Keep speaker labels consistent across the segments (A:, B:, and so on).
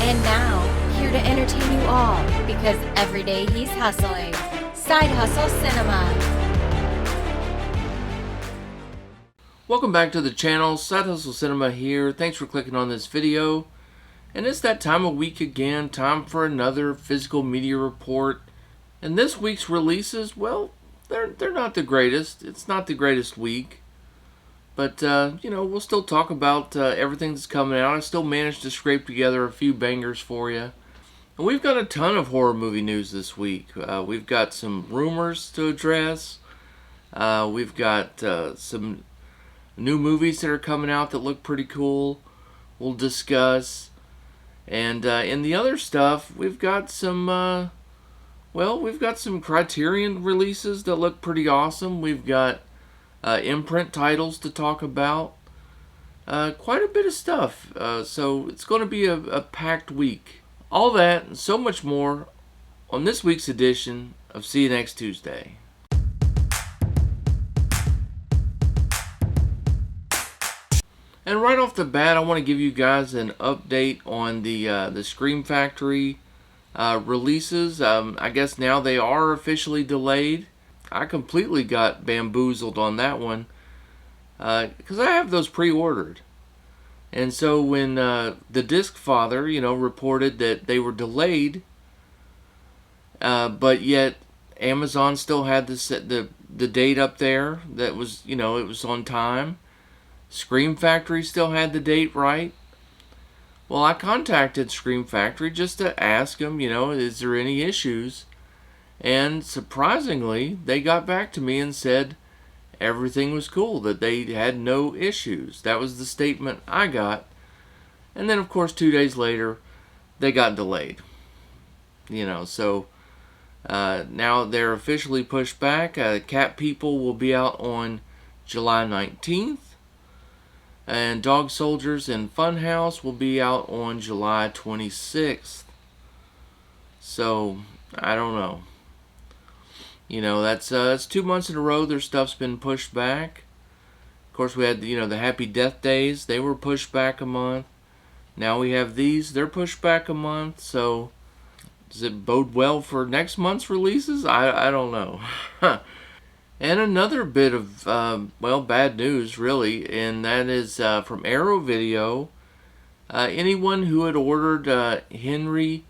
A: And now, here to entertain you all, because every day he's hustling. Side Hustle Cinema.
B: Welcome back to the channel. Side Hustle Cinema here. Thanks for clicking on this video. And it's that time of week again, time for another physical media report. And this week's releases, well, they're not the greatest. It's not the greatest week. But, we'll still talk about everything that's coming out. I still managed to scrape together a few bangers for you. And we've got a ton of horror movie news this week. We've got some rumors to address. We've got some new movies that are coming out that look pretty cool. We'll discuss. And in the other stuff, we've got some, we've got some Criterion releases that look pretty awesome. We've got imprint titles to talk about. Quite a bit of stuff. So it's going to be a packed week. All that and so much more on this week's edition of See You Next Tuesday. And right off the bat, I want to give you guys an update on the Scream Factory releases. I guess now they are officially delayed. I completely got bamboozled on that one because I have those pre-ordered. And so when the Disc Father, reported that they were delayed, but yet Amazon still had the date up there that was, it was on time. Scream Factory still had the date right. Well, I contacted Scream Factory just to ask them, is there any issues? And surprisingly, they got back to me and said everything was cool, that they had no issues. That was the statement I got. And then, of course, 2 days later, they got delayed. So now they're officially pushed back. Cat People will be out on July 19th. And Dog Soldiers and Funhouse will be out on July 26th. So, I don't know. That's 2 months in a row their stuff's been pushed back. Of course, we had, the Happy Death Days. They were pushed back a month. Now we have these. They're pushed back a month. So, does it bode well for next month's releases? I don't know. And another bit of, bad news, really, and that is from Arrow Video. Anyone who had ordered Henry,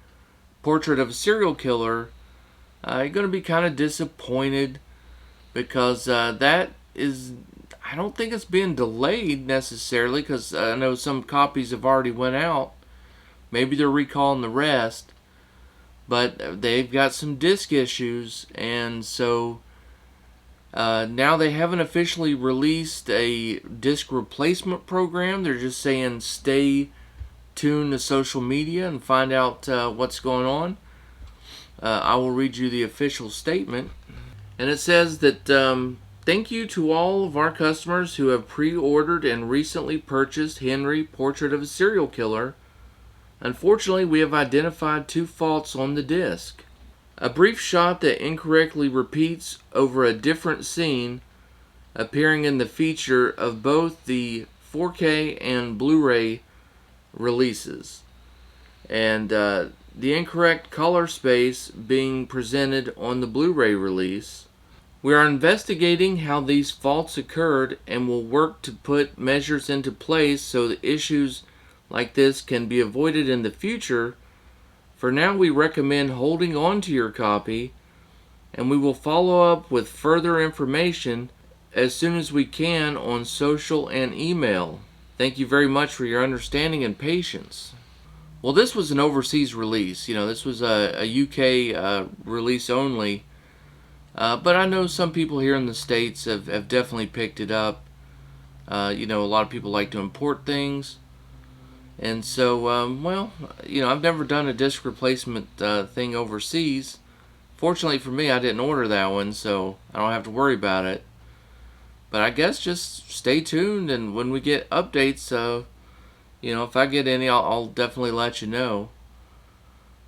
B: Portrait of a Serial Killer, you're going to be kind of disappointed because that is, I don't think it's been delayed necessarily because I know some copies have already went out. Maybe they're recalling the rest, but they've got some disc issues, and so now they haven't officially released a disc replacement program. They're just saying stay tuned to social media and find out what's going on. I will read you the official statement. And it says that thank you to all of our customers who have pre-ordered and recently purchased Henry, Portrait of a Serial Killer. Unfortunately, we have identified two faults on the disc. A brief shot that incorrectly repeats over a different scene appearing in the feature of both the 4K and Blu-ray releases. And the incorrect color space being presented on the Blu-ray release. We are investigating how these faults occurred and will work to put measures into place so that issues like this can be avoided in the future. For now, we recommend holding on to your copy, and we will follow up with further information as soon as we can on social and email. Thank you very much for your understanding and patience. Well, this was an overseas release. This was a UK release only. But I know some people here in the States have definitely picked it up. A lot of people like to import things. And so, I've never done a disc replacement thing overseas. Fortunately for me, I didn't order that one, so I don't have to worry about it. But I guess just stay tuned, and when we get updates, if I get any, I'll definitely let you know.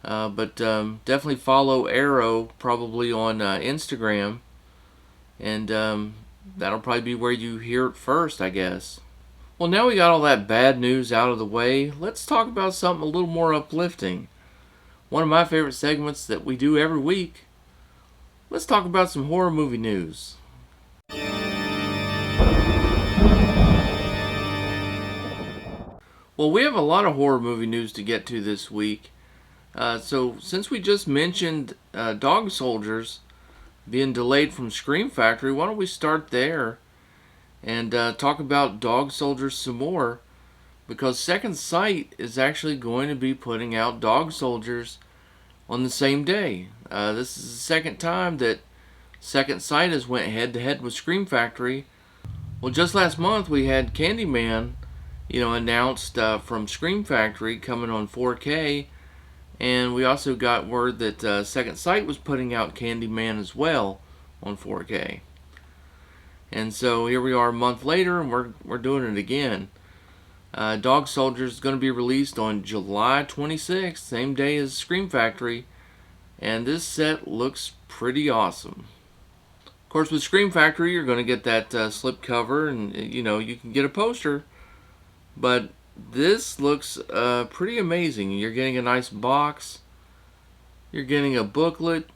B: But definitely follow Arrow probably on Instagram, and that'll probably be where you hear it first, I guess. Well, now we got all that bad news out of the way, let's talk about something a little more uplifting. One of my favorite segments that we do every week. Let's talk about some horror movie news. Well, we have a lot of horror movie news to get to this week. So, since we just mentioned Dog Soldiers being delayed from Scream Factory, why don't we start there and talk about Dog Soldiers some more? Because Second Sight is actually going to be putting out Dog Soldiers on the same day. This is the second time that Second Sight has went head-to-head with Scream Factory. Well, just last month we had Candyman, announced from Scream Factory coming on 4K, and we also got word that Second Sight was putting out Candyman as well on 4K. And so here we are a month later, and we're doing it again. Dog Soldiers is going to be released on July 26th, same day as Scream Factory, and this set looks pretty awesome. Of course, with Scream Factory, you're going to get that slipcover, and you can get a poster. But this looks pretty amazing. You're getting a nice box. You're getting a booklet.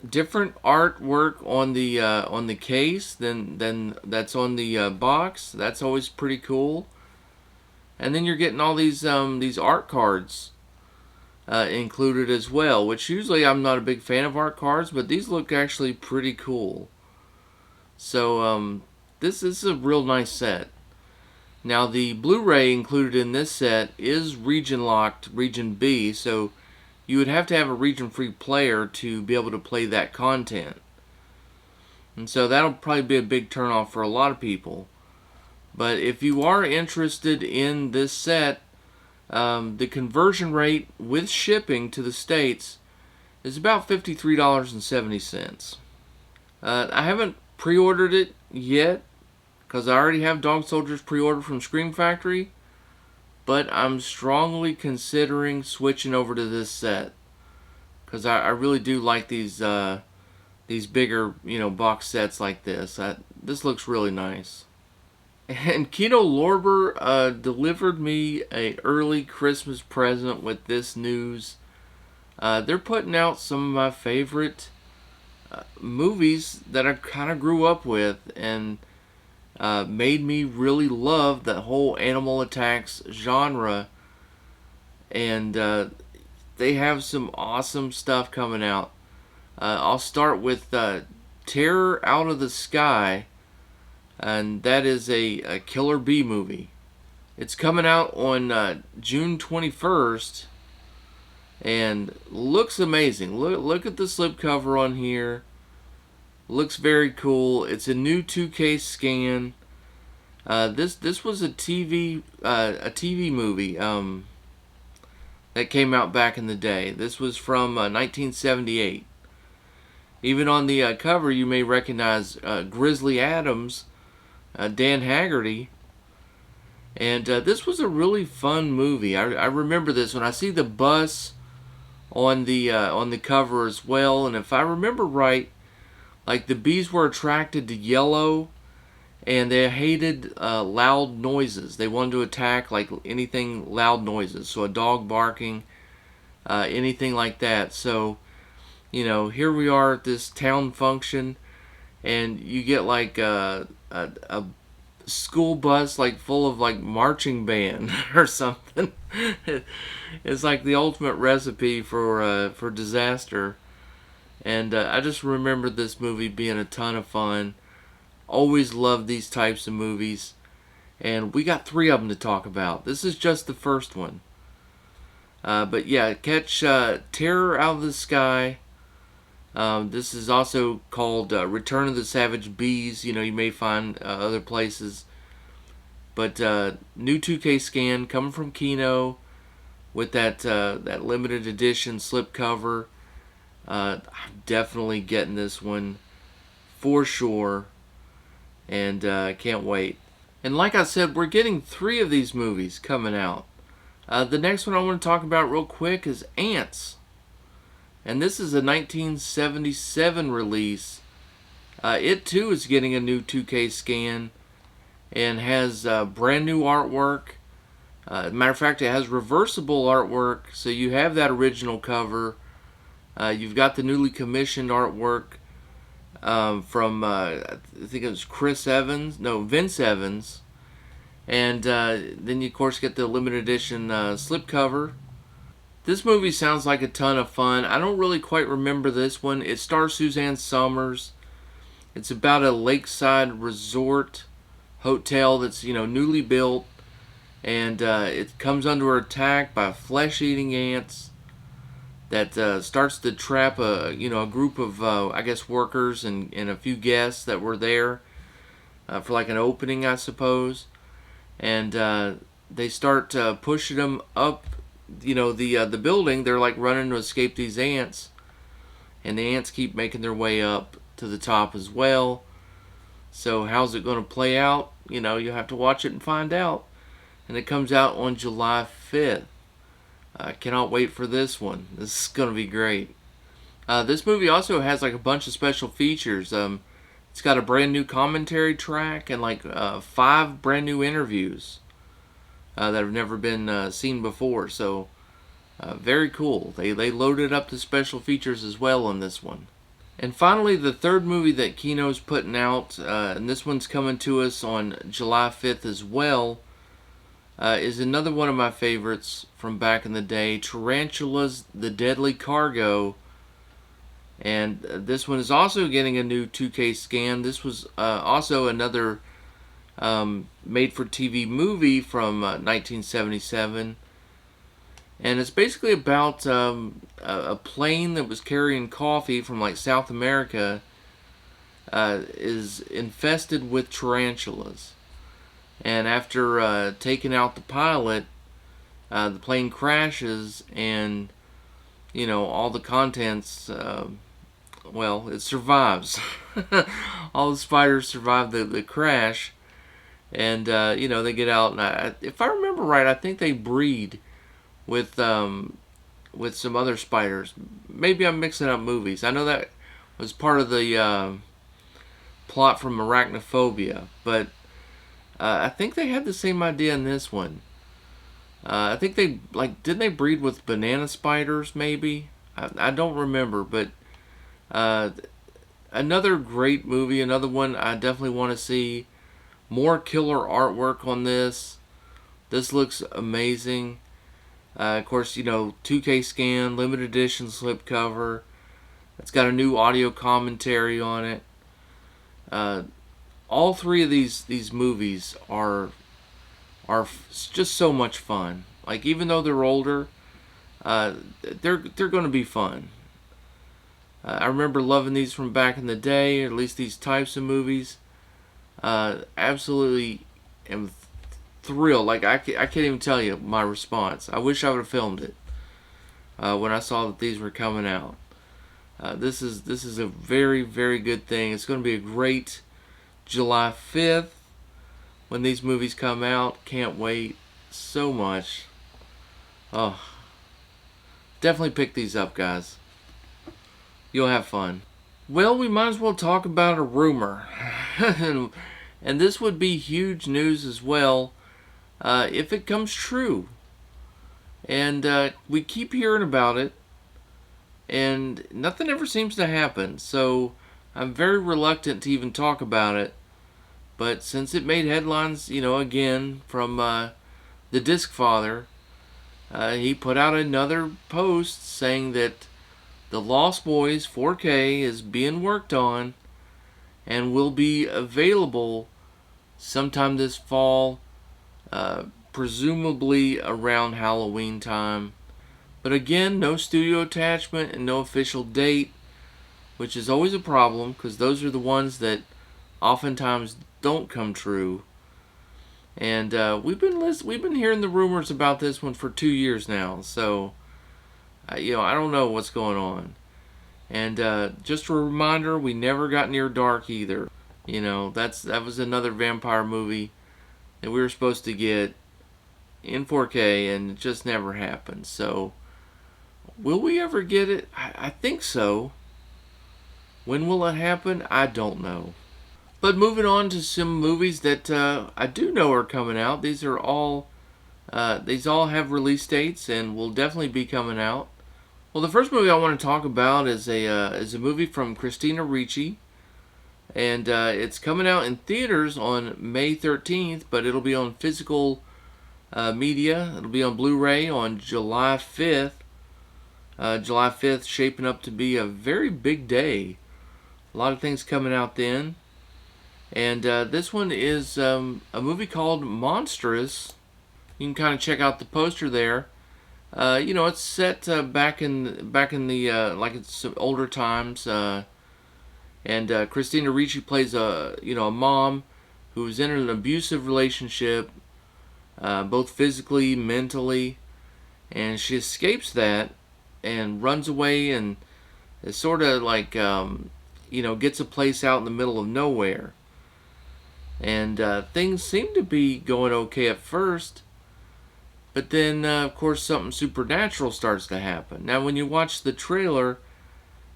B: Different artwork on the case than that's on the box. That's always pretty cool. And then you're getting all these art cards included as well. Which usually I'm not a big fan of art cards, but these look actually pretty cool. So this is a real nice set. Now the Blu-ray included in this set is region locked, region B, so you would have to have a region-free player to be able to play that content. And so that'll probably be a big turnoff for a lot of people. But if you are interested in this set, the conversion rate with shipping to the States is about $53.70. I haven't pre-ordered it yet, because I already have Dog Soldiers pre-ordered from Scream Factory, but I'm strongly considering switching over to this set, because I really do like these bigger box sets like this. This looks really nice. And Kino Lorber delivered me an early Christmas present with this news. They're putting out some of my favorite movies that I kind of grew up with, and made me really love the whole animal attacks genre. And they have some awesome stuff coming out. I'll start with Terror Out of the Sky, and that is a Killer Bee movie. It's coming out on June 21st, and looks amazing. Look at the slipcover on here. Looks very cool. It's a new 2K scan. This was a TV movie that came out back in the day. This was from 1978. Even on the cover, you may recognize Grizzly Adams, Dan Haggerty, and this was a really fun movie. I remember this when I see the bus on the cover as well. And if I remember right, like the bees were attracted to yellow, and they hated loud noises. They wanted to attack like anything loud noises. So a dog barking, anything like that. So, here we are at this town function, and you get like a school bus like full of like marching band or something. It's like the ultimate recipe for disaster. And I just remember this movie being a ton of fun. Always loved these types of movies. And we got 3 of them to talk about. This is just the first one. But yeah, catch Terror Out of the Sky. This is also called Return of the Savage Bees. You may find other places. But new 2K scan coming from Kino with that limited edition slipcover. I'm definitely getting this one for sure, and can't wait. And like I said, we're getting 3 of these movies coming out. The next one I want to talk about real quick is Ants, and this is a 1977 release. It too is getting a new 2K scan, and has brand new artwork. Matter of fact, it has reversible artwork, so you have that original cover. You've got the newly commissioned artwork from I think it was Vince Evans, and then you of course get the limited edition slipcover. This movie sounds like a ton of fun. I don't really quite remember this one. It stars Suzanne Summers. It's about a lakeside resort hotel that's newly built, and it comes under attack by flesh-eating ants that starts to trap a group of I guess workers and a few guests that were there for like an opening, I suppose, and they start pushing them up the building. They're like running to escape these ants, and the ants keep making their way up to the top as well. So how's it going to play out? You'll have to watch it and find out. And it comes out on July 5th. I cannot wait for this one. This is going to be great. This movie also has like a bunch of special features. It's got a brand new commentary track and like 5 brand new interviews that have never been seen before. So very cool. They loaded up the special features as well on this one. And finally, the third movie that Kino's putting out, and this one's coming to us on July 5th as well, is another one of my favorites from back in the day, Tarantulas, The Deadly Cargo. And this one is also getting a new 2K scan. This was also another made-for-TV movie from 1977. And it's basically about a plane that was carrying coffee from like South America is infested with tarantulas. And after taking out the pilot, the plane crashes, and all the contents, it survives. All the spiders survive the crash, and they get out. And if I remember right, I think they breed with some other spiders. Maybe I'm mixing up movies. I know that was part of the plot from Arachnophobia, but I think they had the same idea in this one. I think didn't they breed with banana spiders? Maybe I don't remember, but another great movie. Another one I definitely want to see. More killer artwork on this. This looks amazing. Of course, 2K scan, limited edition slipcover. It's got a new audio commentary on it. All 3 of these movies are just so much fun. Like, even though they're older, they're going to be fun. I remember loving these from back in the day, or at least these types of movies. Absolutely am thrilled. Like, I can't even tell you my response. I wish I would have filmed it when I saw that these were coming out. This is a very, very good thing. It's going to be a great July 5th when these movies come out. Can't wait so much. Oh, definitely pick these up, guys. You'll have fun. Well, we might as well talk about a rumor. And this would be huge news as well if it comes true. And we keep hearing about it, and nothing ever seems to happen. So I'm very reluctant to even talk about it. But since it made headlines, again, from the Disc Father, he put out another post saying that The Lost Boys 4K is being worked on and will be available sometime this fall, presumably around Halloween time. But again, no studio attachment and no official date, which is always a problem because those are the ones that oftentimes don't come true. And we've been hearing the rumors about this one for 2 years now, so I don't know what's going on. And just a reminder, we never got Near Dark either. That was another vampire movie that we were supposed to get in 4K, and it just never happened. So, will we ever get it? I think so. When will it happen? I don't know. But moving on to some movies that I do know are coming out. These all have release dates and will definitely be coming out. Well, the first movie I want to talk about is a movie from Christina Ricci, and it's coming out in theaters on May 13th, but it'll be on physical media. It'll be on Blu-ray on July 5th. July 5th shaping up to be a very big day. A lot of things coming out then. And this one is a movie called Monstrous. You can kind of check out the poster there. It's set back in the like it's older times. And Christina Ricci plays a mom who's in an abusive relationship, both physically, mentally, and she escapes that and runs away and is sort of like gets a place out in the middle of nowhere. And things seem to be going okay at first, but then of course something supernatural starts to happen. Now, when you watch the trailer,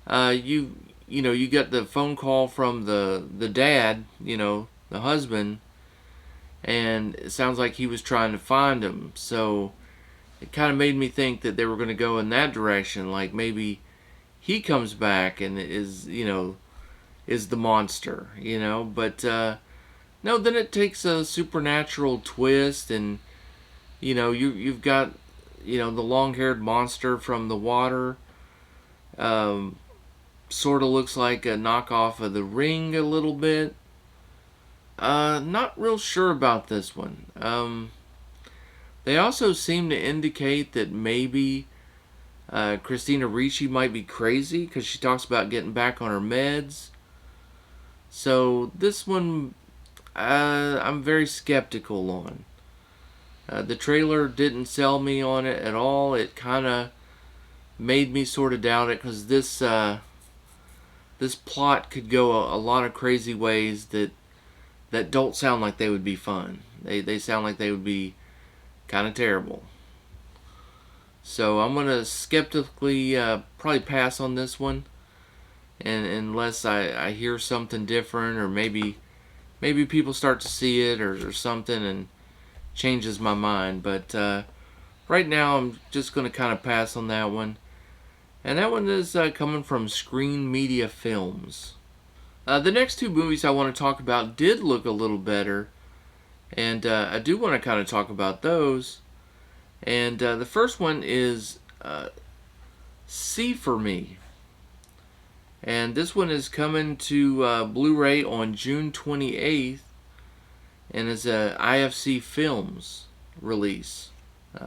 B: you get the phone call from the dad, the husband, and it sounds like he was trying to find him. So it kind of made me think that they were going to go in that direction, like maybe he comes back and is the monster, but no, then it takes a supernatural twist, and you've got the long-haired monster from the water. Sort of looks like a knockoff of The Ring a little bit. Not real sure about this one. They also seem to indicate that maybe Christina Ricci might be crazy because she talks about getting back on her meds. So this one, I'm very skeptical on. The trailer didn't sell me on it at all. It kind of made me sort of doubt it because this plot could go a lot of crazy ways that don't sound like they would be fun. They sound like they would be kind of terrible. So I'm going to skeptically probably pass on this one, and unless I hear something different, or maybe people start to see it or something and changes my mind. But right now I'm just going to kind of pass on that one. And that one is coming from Screen Media Films. The next two movies I want to talk about did look a little better, and I do want to kind of talk about those. And the first one is See For Me. And this one is coming to Blu-ray on June 28th, and is a IFC Films release.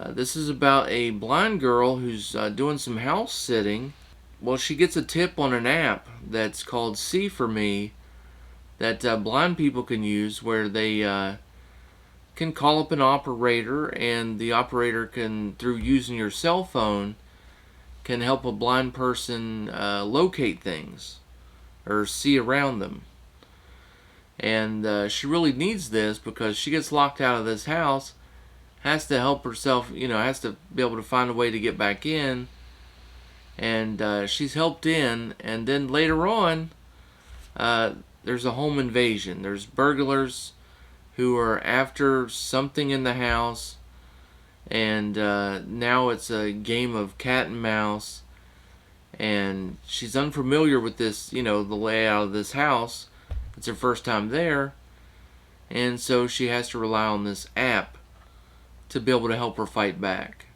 B: This is about a blind girl who's doing some house sitting. Well, she gets a tip on an app that's called See For Me that blind people can use, where they can call up an operator, and the operator can, through using your cell phone, can help a blind person locate things or see around them. And she really needs this because she gets locked out of this house, has to help herself, has to be able to find a way to get back in. And she's helped in, and then later on, there's a home invasion. There's burglars who are after something in the house, and now it's a game of cat and mouse, and she's unfamiliar with this, the layout of this house. It's her first time there, and so she has to rely on this app to be able to help her fight back.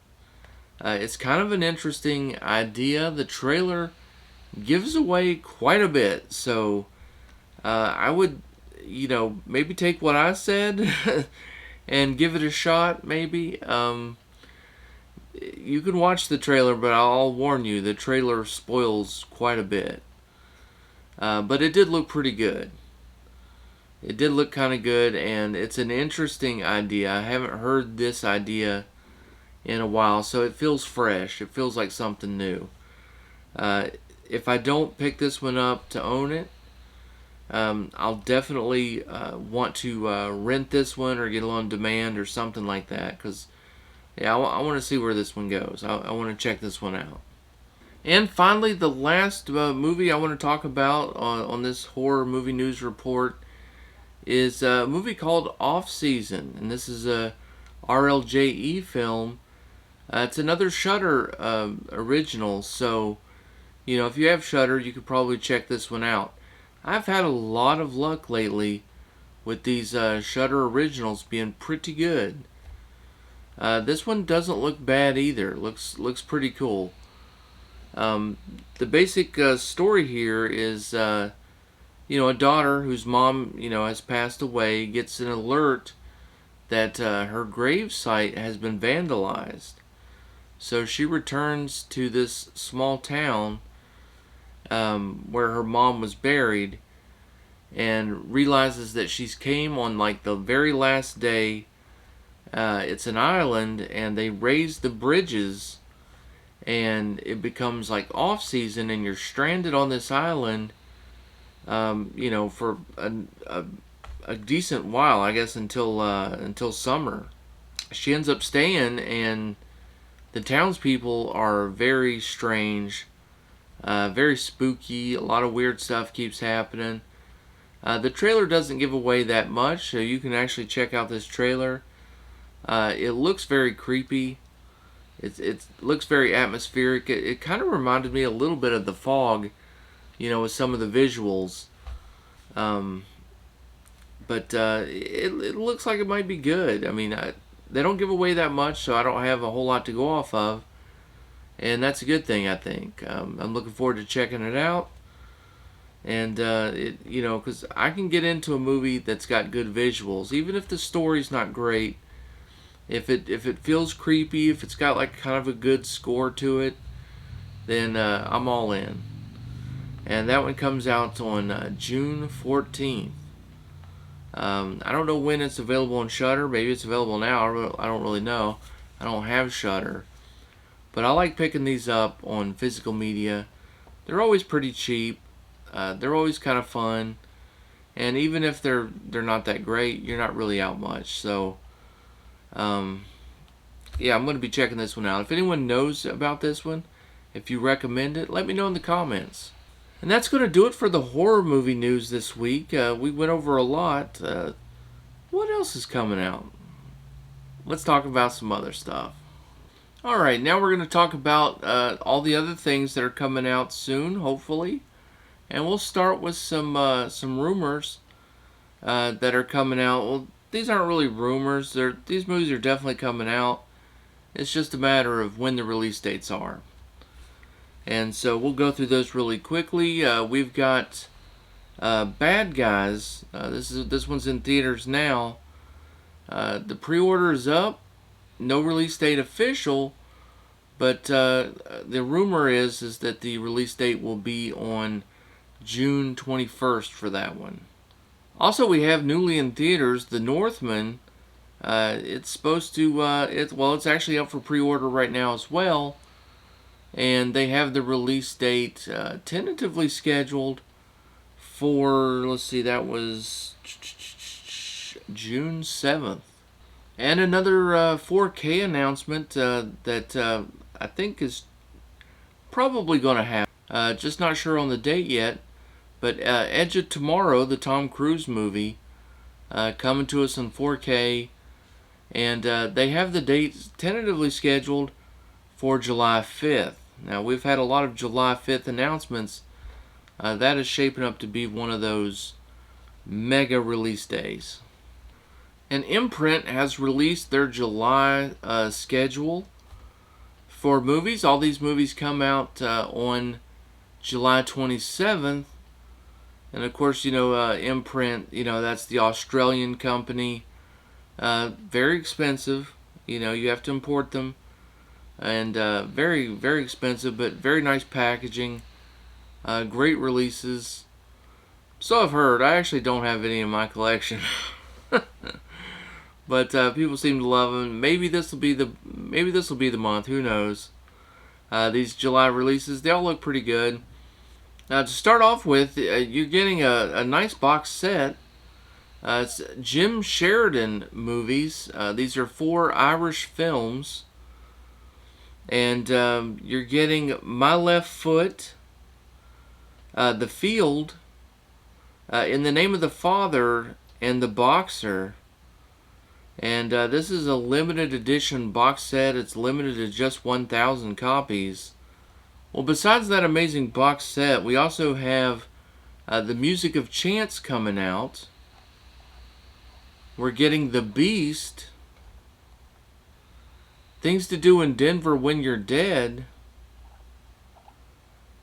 B: It's kind of an interesting idea. The trailer gives away quite a bit, so I would, maybe take what I said and give it a shot, maybe. You can watch the trailer, but I'll warn you, the trailer spoils quite a bit. But it did look pretty good. It did look kind of good, and it's an interesting idea. I haven't heard this idea in a while, so it feels fresh. It feels like something new. If I don't pick this one up to own it, I'll definitely want to rent this one or get it on demand or something like that, because I want to see where this one goes. I want to check this one out. And finally, the last movie I want to talk about on this horror movie news report is a movie called Off Season, and this is a RLJE film. It's another Shudder original, so if you have Shudder, you could probably check this one out. I've had a lot of luck lately with these Shudder originals being pretty good. This one doesn't look bad either. Looks pretty cool. The basic story here is, a daughter whose mom, has passed away gets an alert that her grave site has been vandalized. So she returns to this small town where her mom was buried, and realizes that she's came on like the very last day. It's an island, and they raise the bridges, and it becomes like off season, and you're stranded on this island, for a decent while, I guess, until summer. She ends up staying, and the townspeople are very strange, very spooky. A lot of weird stuff keeps happening. The trailer doesn't give away that much, so you can actually check out this trailer. It looks very creepy. It looks very atmospheric. It kind of reminded me a little bit of The Fog, with some of the visuals. But it looks like it might be good. I mean, they don't give away that much, so I don't have a whole lot to go off of. And that's a good thing, I think. I'm looking forward to checking it out. And, because I can get into a movie that's got good visuals, even if the story's not great. If it feels creepy, if it's got like kind of a good score to it, then I'm all in. And that one comes out on June 14th. I don't know when it's available on Shudder. Maybe it's available now. I don't really know. I don't have Shudder. But I like picking these up on physical media. They're always pretty cheap. They're always kind of fun. And even if they're not that great, you're not really out much. So, I'm going to be checking this one out. If anyone knows about this one, if you recommend it, let me know in the comments. And that's going to do it for the horror movie news this week. We went over a lot. What else is coming out? Let's talk about some other stuff. Alright, now we're going to talk about all the other things that are coming out soon, hopefully. And we'll start with some rumors that are coming out. Well, these aren't really rumors. These movies are definitely coming out. It's just a matter of when the release dates are. And so we'll go through those really quickly. We've got Bad Guys. This one's in theaters now. The pre-order is up. No release date official, but the rumor is that the release date will be on June 21st for that one. Also, we have newly in theaters The Northman. It's supposed to it's actually up for pre-order right now as well, and they have the release date tentatively scheduled for, let's see, that was June 7th. And another 4K announcement that I think is probably going to happen. Just not sure on the date yet. But Edge of Tomorrow, the Tom Cruise movie, coming to us in 4K. And they have the date tentatively scheduled for July 5th. Now, we've had a lot of July 5th announcements. That is shaping up to be one of those mega release days. And Imprint has released their July schedule for movies. All these movies come out on July 27th. And of course, Imprint, that's the Australian company. Very expensive. You have to import them. And very, very expensive, but very nice packaging. Great releases. So I've heard. I actually don't have any in my collection. But people seem to love them. Maybe this will be the month. Who knows? These July releases, they all look pretty good. Now, to start off with, you're getting a nice box set. It's Jim Sheridan movies. These are 4 Irish films. And you're getting My Left Foot, The Field, In the Name of the Father, and The Boxer. And this is a limited edition box set. It's limited to just 1,000 copies. Well, besides that amazing box set, we also have The Music of Chance coming out. We're getting The Beast, Things to Do in Denver When You're Dead,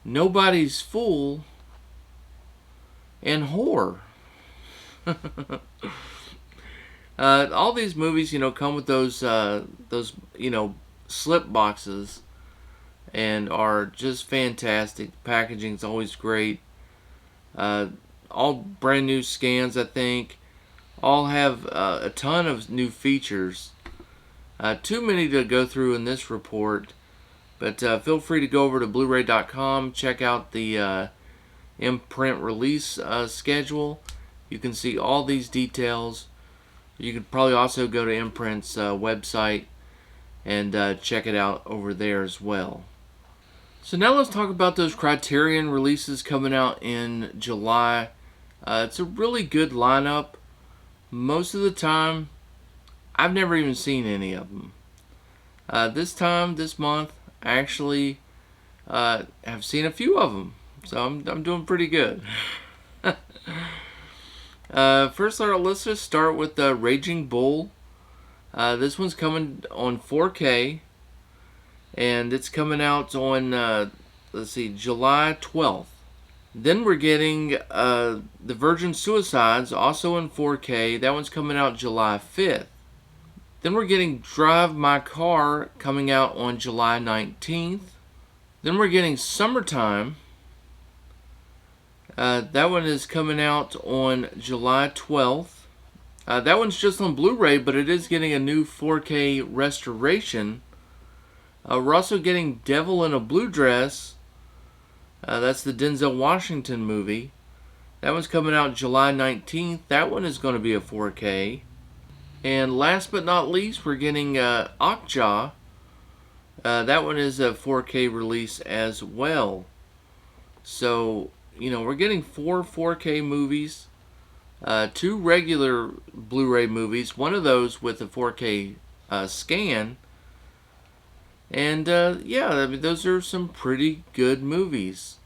B: Nobody's Fool, and Whore. All these movies, come with those slip boxes, and are just fantastic. The packaging's always great. All brand new scans, I think. All have a ton of new features. Too many to go through in this report, but feel free to go over to Blu-ray.com, check out the imprint release schedule. You can see all these details. You could probably also go to Imprint's website and check it out over there as well. So now let's talk about those Criterion releases coming out in July. It's a really good lineup. Most of the time, I've never even seen any of them. This month, I actually have seen a few of them. So I'm doing pretty good. First, let's just start with Raging Bull. This one's coming on 4K, and it's coming out on July 12th. Then we're getting The Virgin Suicides, also in 4K. That one's coming out July 5th. Then we're getting Drive My Car, coming out on July 19th. Then we're getting Summertime. That one is coming out on July 12th. That one's just on Blu-ray, but it is getting a new 4K restoration. We're also getting Devil in a Blue Dress. That's the Denzel Washington movie. That one's coming out July 19th. That one is going to be a 4K. And last but not least, we're getting Okja. That one is a 4K release as well. So, we're getting 4 4K movies, 2 regular Blu-ray movies, one of those with a 4K scan. And those are some pretty good movies.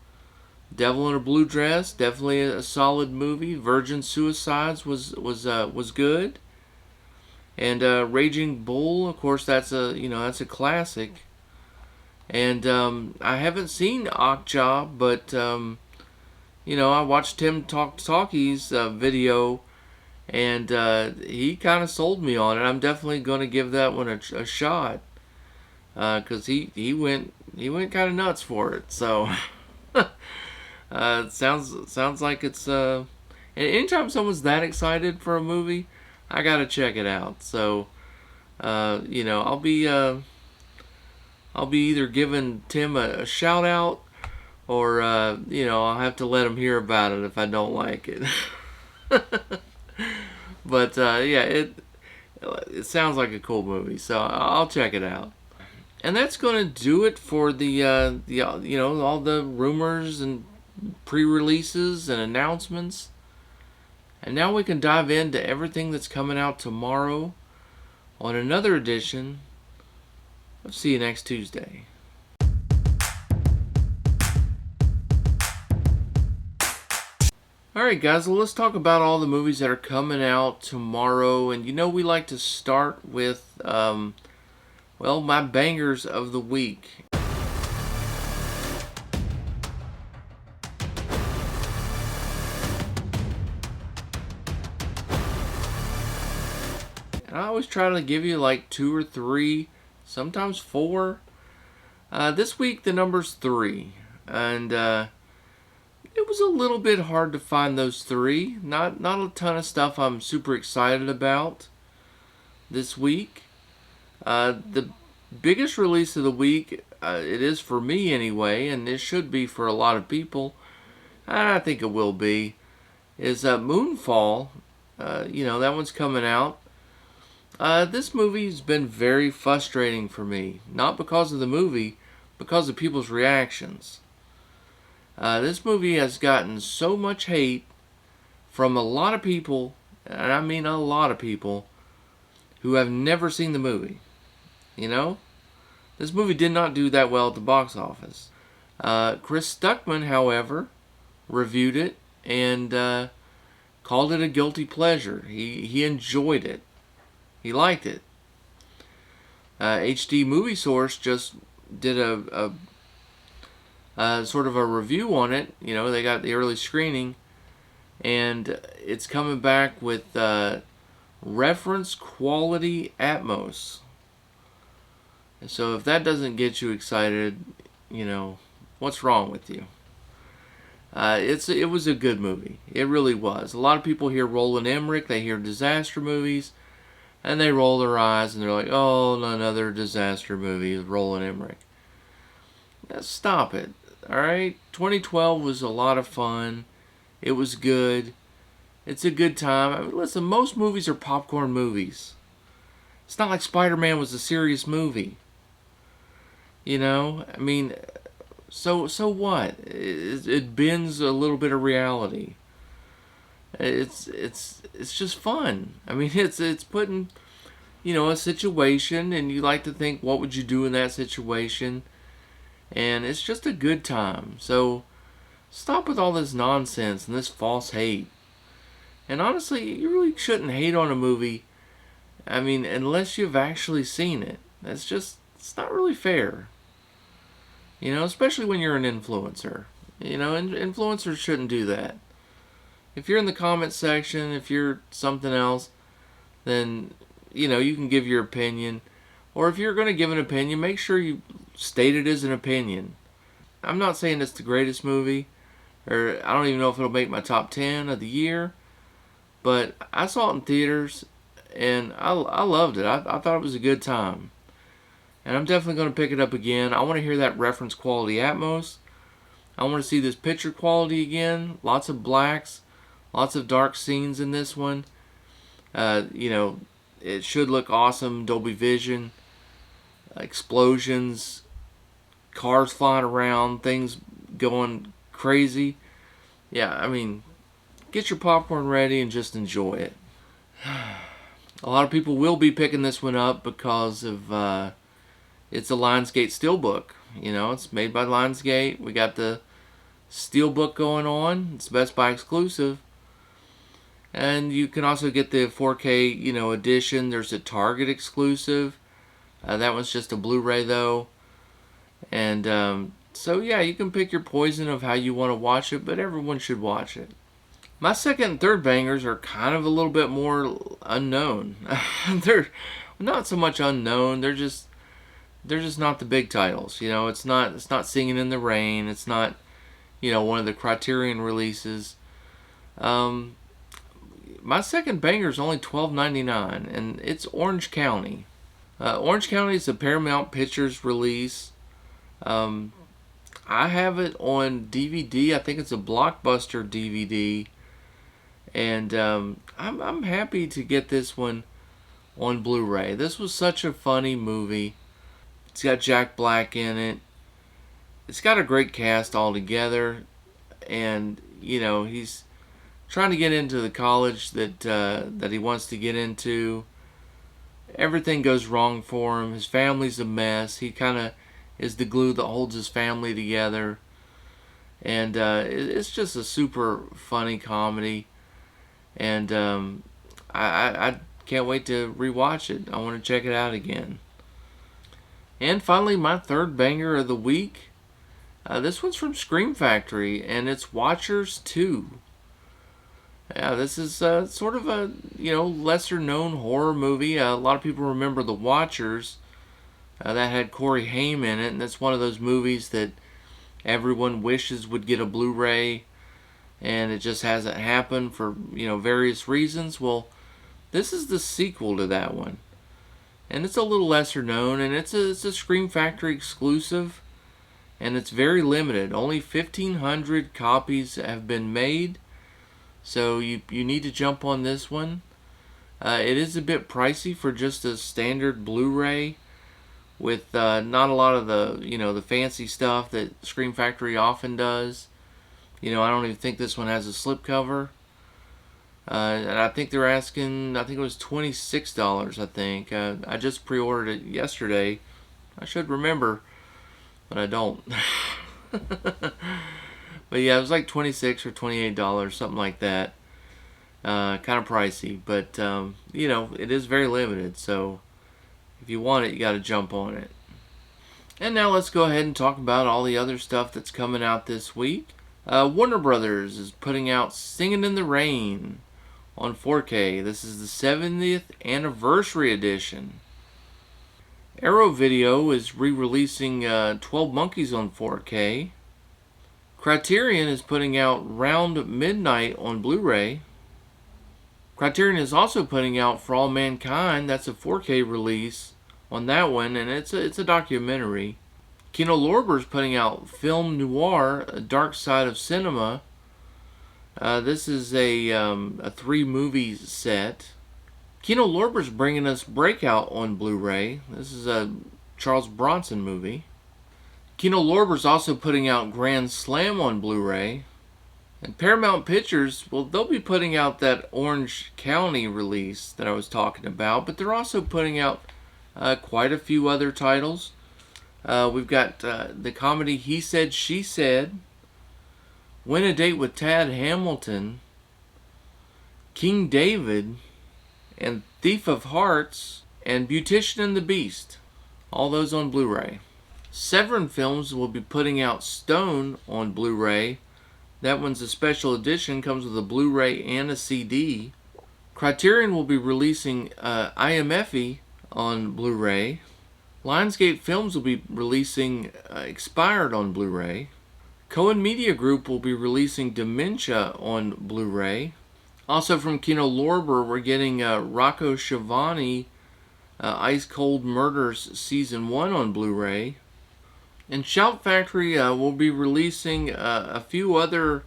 B: Devil in a Blue Dress, definitely a solid movie. Virgin Suicides was good. And Raging Bull, of course, that's a classic. And I haven't seen Okja, but I watched Tim Talkie's video, and he kind of sold me on it. I'm definitely going to give that one a shot, because he went kind of nuts for it. So it sounds like it's and anytime someone's that excited for a movie, I gotta check it out. So I'll be either giving Tim a shout out, or I'll have to let him hear about it if I don't like it. But it sounds like a cool movie, so I'll check it out. And that's going to do it for the all the rumors and pre-releases and announcements. And now we can dive into everything that's coming out tomorrow on another edition of See You Next Tuesday. Alright guys, well, let's talk about all the movies that are coming out tomorrow. And we like to start with, my bangers of the week. And I always try to give you like 2 or 3, sometimes 4. This week the number's 3. And it was a little bit hard to find those 3. Not a ton of stuff I'm super excited about this week. The biggest release of the week, it is for me anyway, and it should be for a lot of people, and I think it will be, is Moonfall. That one's coming out. This movie's been very frustrating for me. Not because of the movie, because of people's reactions. This movie has gotten so much hate from a lot of people and I mean a lot of people, who have never seen the movie. You know? This movie did not do that well at the box office. Chris Stuckman, however, reviewed it and called it a guilty pleasure. He enjoyed it. He liked it. HD Movie Source just did a sort of a review on it. You know, they got the early screening, and it's coming back with reference quality Atmos. And so if that doesn't get you excited, you know, what's wrong with you? It was a good movie. It really was. A lot of people hear Roland Emmerich, they hear disaster movies, and they roll their eyes and they're like, oh, another disaster movie with Roland Emmerich. Now, stop it. Alright? 2012 was a lot of fun. It was good. It's a good time. I mean, listen, most movies are popcorn movies. It's not like Spider-Man was a serious movie. You know? I mean, so what? It bends a little bit of reality. It's just fun. I mean, it's putting, you know, a situation, and you like to think, what would you do in that situation? And it's just a good time. So stop with all this nonsense and this false hate. And honestly, you really shouldn't hate on a movie, I mean, unless you've actually seen it. It's not really fair. You know, especially when you're an influencer. You know, influencers shouldn't do that. If you're in the comments section, if you're something else, then, you know, you can give your opinion. Or if you're going to give an opinion, make sure you state it as an opinion. I'm not saying it's the greatest movie, or I don't even know if it'll make my top 10 of the year, but I saw it in theaters, and I loved it. I thought it was a good time. And I'm definitely going to pick it up again. I want to hear that reference quality Atmos. I want to see this picture quality again. Lots of blacks. Lots of dark scenes in this one. You know, it should look awesome. Dolby Vision. Explosions. Cars flying around. Things going crazy. Yeah, I mean, get your popcorn ready and just enjoy it. A lot of people will be picking this one up because of it's a Lionsgate Steelbook. You know, it's made by Lionsgate. We got the Steelbook going on. It's Best Buy exclusive. And you can also get the 4K, you know, edition. There's a Target exclusive. That one's just a Blu-ray though. And so yeah, you can pick your poison of how you want to watch it, but everyone should watch it. My second and third bangers are kind of a little bit more unknown. They're not so much unknown. They're just not the big titles. You know, it's not Singing in the Rain. It's not, you know, one of the Criterion releases. My second banger is only $12.99, and it's Orange County. Orange County is a Paramount Pictures release. I have it on DVD. I think it's a Blockbuster DVD. And I'm happy to get this one on Blu-ray. This was such a funny movie. It's got Jack Black in it. It's got a great cast altogether. And, you know, he's trying to get into the college that he wants to get into. Everything goes wrong for him. His family's a mess. He kind of is the glue that holds his family together. And it's just a super funny comedy. And I can't wait to rewatch it. I want to check it out again. And finally, my third banger of the week. This one's from Scream Factory, and it's Watchers 2. Yeah, this is sort of a, you know, lesser known horror movie. A lot of people remember The Watchers. That had Corey Haim in it, and it's one of those movies that everyone wishes would get a Blu-ray, and it just hasn't happened for, you know, various reasons. Well, this is the sequel to that one, and it's a little lesser known, and it's a Scream Factory exclusive, and it's very limited. Only 1,500 copies have been made, so you need to jump on this one. It is a bit pricey for just a standard Blu-ray, with not a lot of the, you know, the fancy stuff that Scream Factory often does. You know, I don't even think this one has a slipcover. And I think they're asking, I think it was $26, I think. I just pre-ordered it yesterday. I should remember, but I don't. But yeah, it was like $26 or $28, something like that. Kind of pricey, but you know, it is very limited, so if you want it, you got to jump on it. And now let's go ahead and talk about all the other stuff that's coming out this week. Warner Brothers is putting out Singing in the Rain on 4K. This is the 70th anniversary edition. Arrow Video is re-releasing 12 Monkeys on 4K. Criterion is putting out Round Midnight on Blu-ray. Criterion is also putting out For All Mankind. That's a 4K release on that one, and it's a documentary. Kino Lorber is putting out Film Noir, A Dark Side of Cinema. This is a 3-movie set. Kino Lorber's bringing us Breakout on Blu-ray. This is a Charles Bronson movie. Kino Lorber's also putting out Grand Slam on Blu-ray. And Paramount Pictures, well, they'll be putting out that Orange County release that I was talking about, but they're also putting out quite a few other titles. We've got the comedy He Said, She Said, Win a Date with Tad Hamilton, King David, and Thief of Hearts, and Beautician and the Beast. All those on Blu-ray. Severin Films will be putting out Stone on Blu-ray. That one's a special edition, comes with a Blu-ray and a CD. Criterion will be releasing IMFE on Blu-ray. Lionsgate Films will be releasing Expired on Blu-ray. Cohen Media Group will be releasing Dementia on Blu-ray. Also from Kino Lorber, we're getting Rocco Schiavone Ice Cold Murders Season 1 on Blu-ray. And Shout Factory will be releasing a few other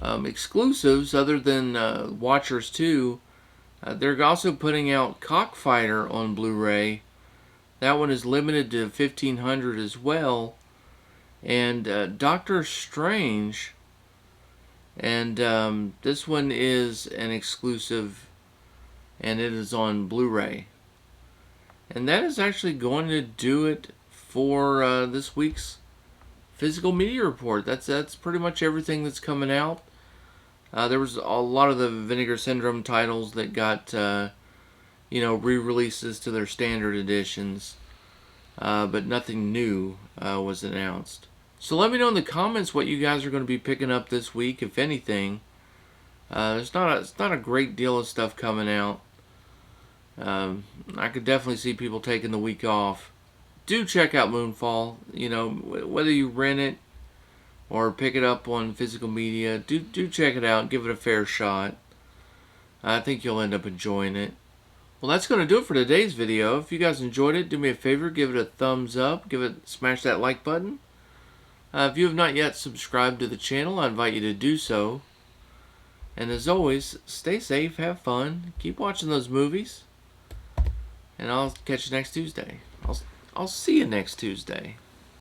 B: exclusives other than Watchers 2. They're also putting out Cockfighter on Blu-ray. That one is limited to 1,500 as well. And Doctor Strange. And this one is an exclusive, and it is on Blu-ray. And that is actually going to do it for this week's Physical Media Report. That's pretty much everything that's coming out. There was a lot of the Vinegar Syndrome titles that got re-releases to their standard editions, but nothing new was announced. So let me know in the comments what you guys are going to be picking up this week, if anything. It's not a great deal of stuff coming out. I could definitely see people taking the week off. Do check out Moonfall. You know, whether you rent it or pick it up on physical media, do check it out. Give it a fair shot. I think you'll end up enjoying it. Well, that's going to do it for today's video. If you guys enjoyed it, do me a favor, give it a thumbs up. Smash that like button. If you have not yet subscribed to the channel, I invite you to do so. And as always, stay safe, have fun, keep watching those movies, and I'll catch you next Tuesday. I'll see you next Tuesday.